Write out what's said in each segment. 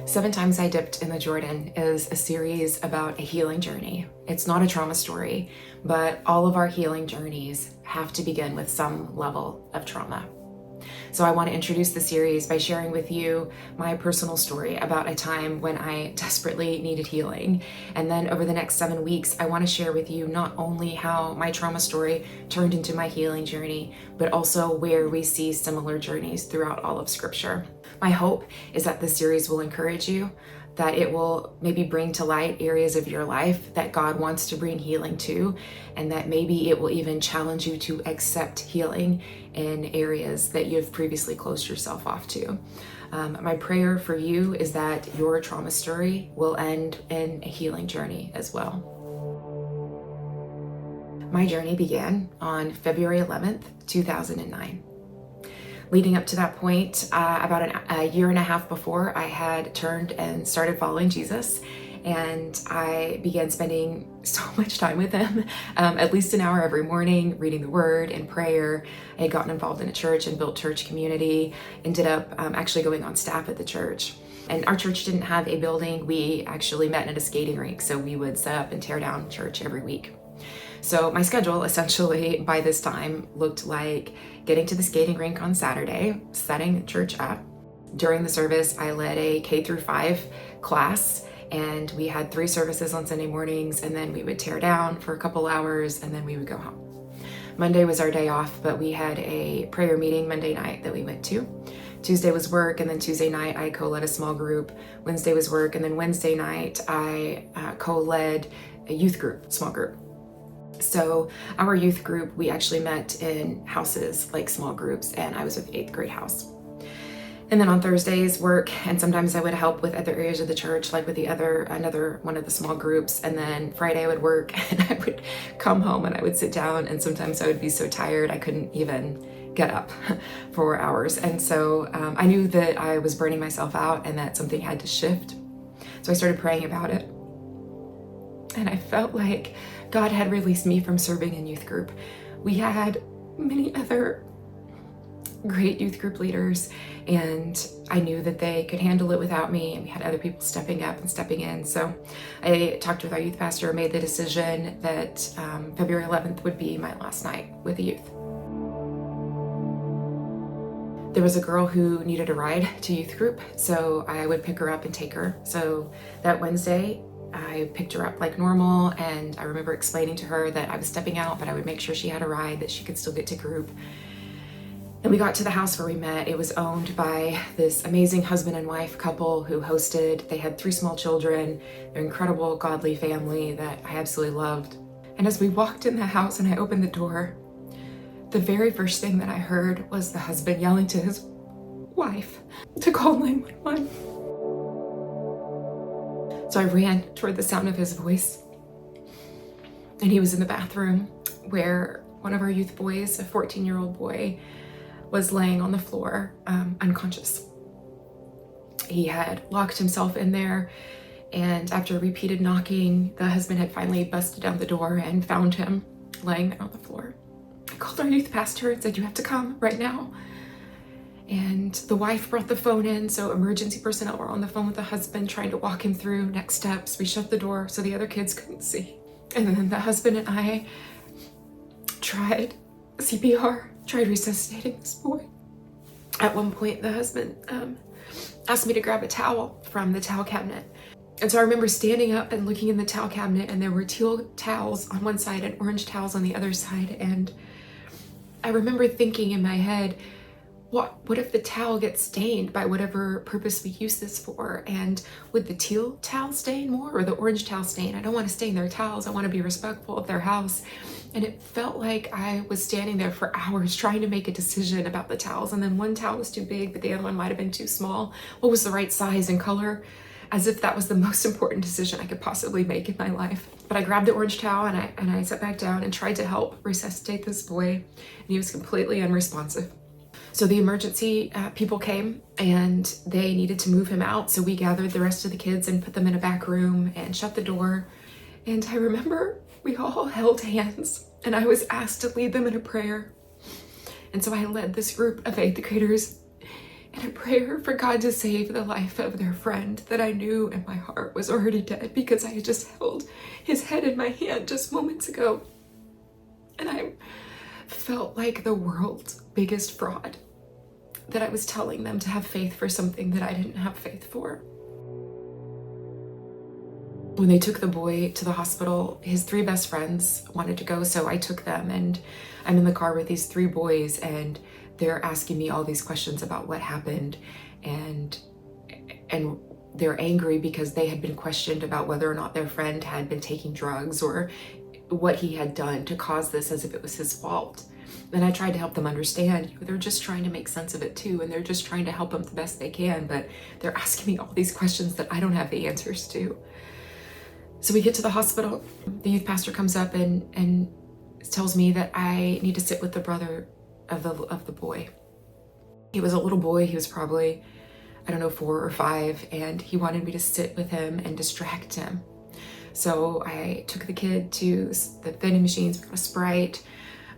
7 Times I Dipped in the Jordan is a series about a healing journey. It's not a trauma story, but all of our healing journeys have to begin with some level of trauma. So I want to introduce the series by sharing with you my personal story about a time when I desperately needed healing. And then over the next 7 weeks, I want to share with you not only how my trauma story turned into my healing journey, but also where we see similar journeys throughout all of Scripture. My hope is that this series will encourage you, that it will maybe bring to light areas of your life that God wants to bring healing to, and that maybe it will even challenge you to accept healing in areas that you've previously closed yourself off to. My prayer for you is that your trauma story will end in a healing journey as well. My journey began on February 11th, 2009. Leading up to that point, about a year and a half before, I had turned and started following Jesus, and I began spending so much time with him, at least an hour every morning, reading the Word and prayer. I had gotten involved in a church and built church community, ended up actually going on staff at the church. And our church didn't have a building. We actually met at a skating rink, so we would set up and tear down church every week. So my schedule essentially by this time looked like getting to the skating rink on Saturday, setting church up. During the service, I led a K through 5 class, and we had 3 services on Sunday mornings, and then we would tear down for a couple hours, and then we would go home. Monday was our day off, but we had a prayer meeting Monday night that we went to. Tuesday was work, and then Tuesday night I co-led a small group. Wednesday was work, and then Wednesday night I co-led a youth group, small group. So our youth group, we actually met in houses, like small groups, and I was with 8th grade house. And then on Thursdays work, and sometimes I would help with other areas of the church, like with another one of the small groups. And then Friday I would work, and I would come home and I would sit down, and sometimes I would be so tired I couldn't even get up for hours. And so I knew that I was burning myself out and that something had to shift. So I started praying about it. And I felt like God had released me from serving in youth group. We had many other great youth group leaders, and I knew that they could handle it without me, and we had other people stepping up and stepping in. So I talked with our youth pastor, made the decision that February 11th would be my last night with the youth. There was a girl who needed a ride to youth group, so I would pick her up and take her. So that Wednesday, I picked her up like normal, and I remember explaining to her that I was stepping out, but I would make sure she had a ride, that she could still get to group. And we got to the house where we met. It was owned by this amazing husband and wife couple who hosted. They had 3 small children. They're an incredible, godly family that I absolutely loved. And as we walked in the house and I opened the door, the very first thing that I heard was the husband yelling to his wife to call 911. So I ran toward the sound of his voice, and he was in the bathroom where one of our youth boys, a 14-year-old boy, was laying on the floor, unconscious. He had locked himself in there, and after repeated knocking, the husband had finally busted down the door and found him laying there on the floor. I called our youth pastor and said, "You have to come right now." And the wife brought the phone in, so emergency personnel were on the phone with the husband trying to walk him through next steps. We shut the door so the other kids couldn't see. And then the husband and I tried CPR, tried resuscitating this boy. At one point, the husband asked me to grab a towel from the towel cabinet. And so I remember standing up and looking in the towel cabinet, and there were teal towels on one side and orange towels on the other side. And I remember thinking in my head, what if the towel gets stained by whatever purpose we use this for? And would the teal towel stain more or the orange towel stain? I don't want to stain their towels. I want to be respectful of their house. And it felt like I was standing there for hours trying to make a decision about the towels. And then one towel was too big, but the other one might have been too small. What was the right size and color? As if that was the most important decision I could possibly make in my life. But I grabbed the orange towel and I sat back down and tried to help resuscitate this boy. And he was completely unresponsive. So the emergency people came, and they needed to move him out. So we gathered the rest of the kids and put them in a back room and shut the door. And I remember we all held hands, and I was asked to lead them in a prayer. And so I led this group of 8th graders in a prayer for God to save the life of their friend that I knew in my heart was already dead because I had just held his head in my hand just moments ago. And I felt like the world's biggest fraud, that I was telling them to have faith for something that I didn't have faith for. When they took the boy to the hospital, his 3 best friends wanted to go, so I took them, and I'm in the car with these 3 boys, and they're asking me all these questions about what happened, and they're angry because they had been questioned about whether or not their friend had been taking drugs or what he had done to cause this, as if it was his fault. And I tried to help them understand, they're just trying to make sense of it too, and they're just trying to help them the best they can, but they're asking me all these questions that I don't have the answers to. So we get to the hospital. The youth pastor comes up and tells me that I need to sit with the brother of the boy. He was a little boy. He was probably, I don't know, 4 or 5, and he wanted me to sit with him and distract him. So I took the kid to the vending machines, got a Sprite,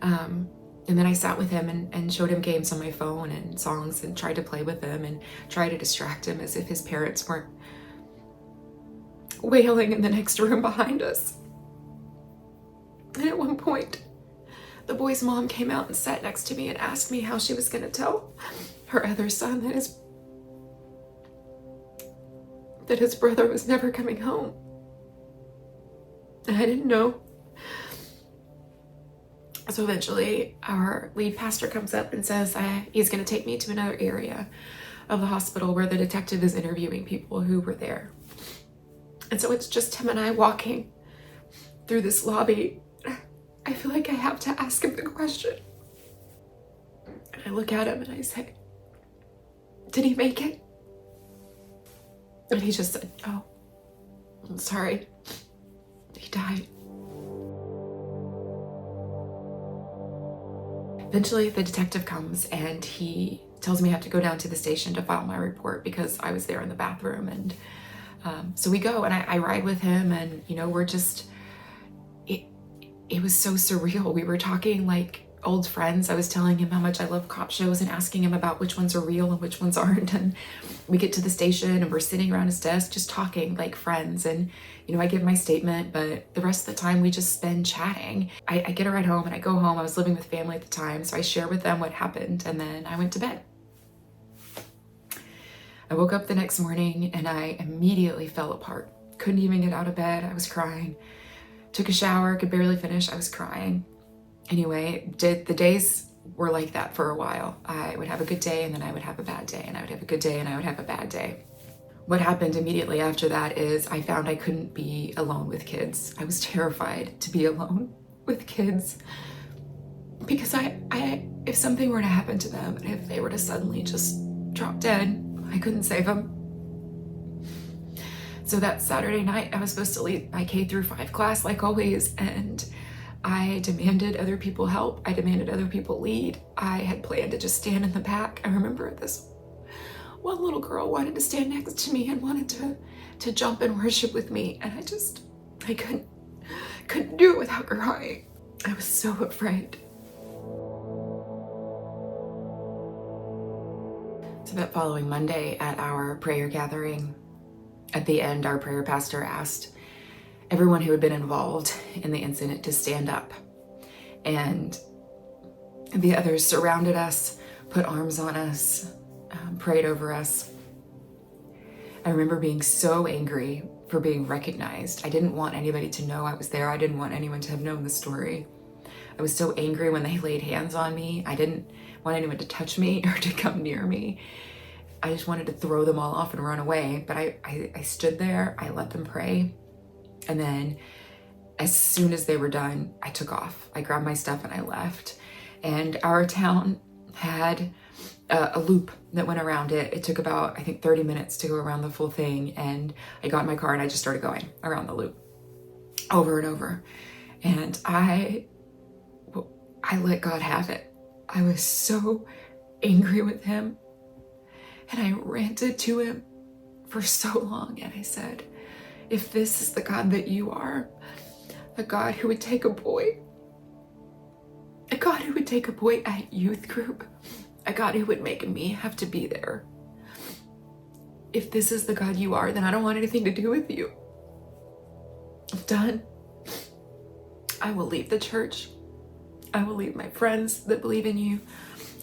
and then I sat with him and showed him games on my phone and songs and tried to play with him and try to distract him as if his parents weren't wailing in the next room behind us. And at one point, the boy's mom came out and sat next to me and asked me how she was going to tell her other son that his brother was never coming home. And I didn't know. So eventually our lead pastor comes up and says he's going to take me to another area of the hospital where the detective is interviewing people who were there. And so it's just him and I walking through this lobby. I feel like I have to ask him the question. And I look at him and I say, "Did he make it?" And he just said, "Oh, I'm sorry. He died." Eventually the detective comes and he tells me I have to go down to the station to file my report because I was there in the bathroom. And so we go and I ride with him, and we're just, it was so surreal. We were talking like old friends. I was telling him how much I love cop shows and asking him about which ones are real and which ones aren't. And we get to the station and we're sitting around his desk just talking like friends. And I give my statement, but the rest of the time we just spend chatting. I get a ride home and I go home. I was living with family at the time, so I share with them what happened, and then I went to bed. I woke up the next morning and I immediately fell apart. Couldn't even get out of bed. I was crying. Took a shower, could barely finish. I was crying. Anyway, the days were like that for a while. I would have a good day and then I would have a bad day, and I would have a good day and I would have a bad day. What happened immediately after that is I found I couldn't be alone with kids. I was terrified to be alone with kids because if something were to happen to them, if they were to suddenly just drop dead, I couldn't save them. So that Saturday night, I was supposed to lead my K through 5 class like always, and I demanded other people help. I demanded other people lead. I had planned to just stand in the back. I remember this one little girl wanted to stand next to me and wanted to jump and worship with me, and I couldn't do it without crying. I was so afraid. So that following Monday at our prayer gathering, at the end, our prayer pastor asked everyone who had been involved in the incident to stand up. And the others surrounded us, put arms on us, prayed over us. I remember being so angry for being recognized. I didn't want anybody to know I was there. I didn't want anyone to have known the story. I was so angry when they laid hands on me. I didn't want anyone to touch me or to come near me. I just wanted to throw them all off and run away. But I stood there, I let them pray. And then as soon as they were done, I took off. I grabbed my stuff and I left. And our town had a loop that went around it. It took about, I think, 30 minutes to go around the full thing. And I got in my car and I just started going around the loop over and over. And I let God have it. I was so angry with him. And I ranted to him for so long. And I said, if this is the God that you are, a God who would take a boy at youth group, a God who would make me have to be there. If this is the God you are, then I don't want anything to do with you. I'm done. I will leave the church. I will leave my friends that believe in you.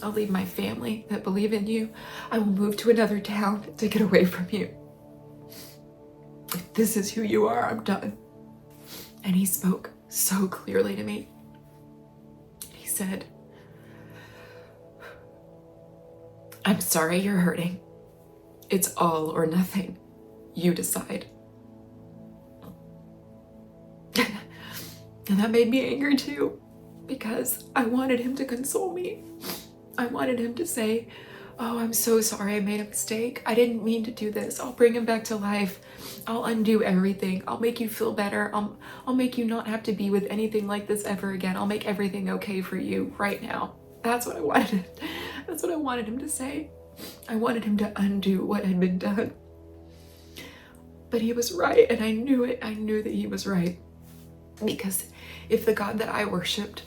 I'll leave my family that believe in you. I will move to another town to get away from you. If this is who you are, I'm done. And he spoke so clearly to me. He said, I'm sorry you're hurting. It's all or nothing. You decide. And that made me angry too, because I wanted him to console me. I wanted him to say, oh, I'm so sorry I made a mistake. I didn't mean to do this. I'll bring him back to life. I'll undo everything. I'll make you feel better. I'll make you not have to be with anything like this ever again. I'll make everything okay for you right now. That's what I wanted. That's what I wanted him to say. I wanted him to undo what had been done. But he was right, and I knew it. I knew that he was right. Because if the God that I worshipped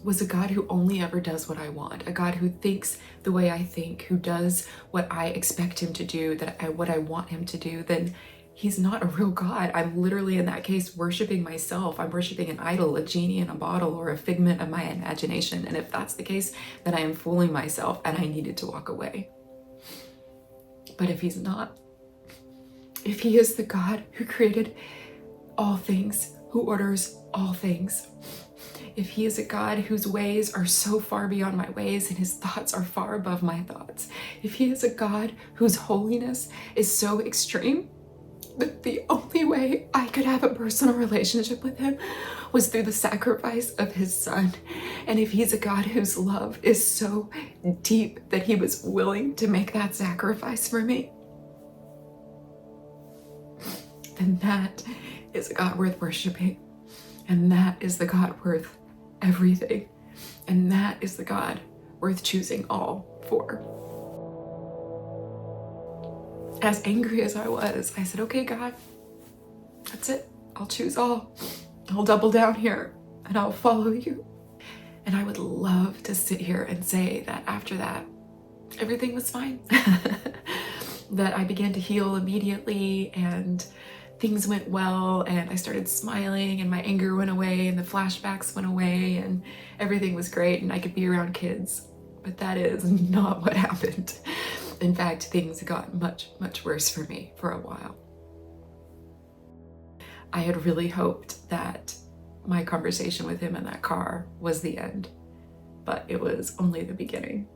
was a God who only ever does what I want, a God who thinks the way I think, who does what I expect him to do, what I want him to do, then he's not a real God. I'm literally, in that case, worshiping myself. I'm worshiping an idol, a genie in a bottle, or a figment of my imagination. And if that's the case, then I am fooling myself and I needed to walk away. But if he's not, if he is the God who created all things, who orders all things, if he is a God whose ways are so far beyond my ways and his thoughts are far above my thoughts, if he is a God whose holiness is so extreme that the only way I could have a personal relationship with him was through the sacrifice of his son, and if he's a God whose love is so deep that he was willing to make that sacrifice for me, then that is a God worth worshiping. And that is the God worth everything. And that is the God worth choosing all for. As angry as I was, I said, okay, God, that's it. I'll choose all. I'll double down here and I'll follow you. And I would love to sit here and say that after that, everything was fine. That I began to heal immediately and things went well, and I started smiling and my anger went away and the flashbacks went away and everything was great and I could be around kids. But that is not what happened. In fact, things got much, much worse for me for a while. I had really hoped that my conversation with him in that car was the end, but it was only the beginning.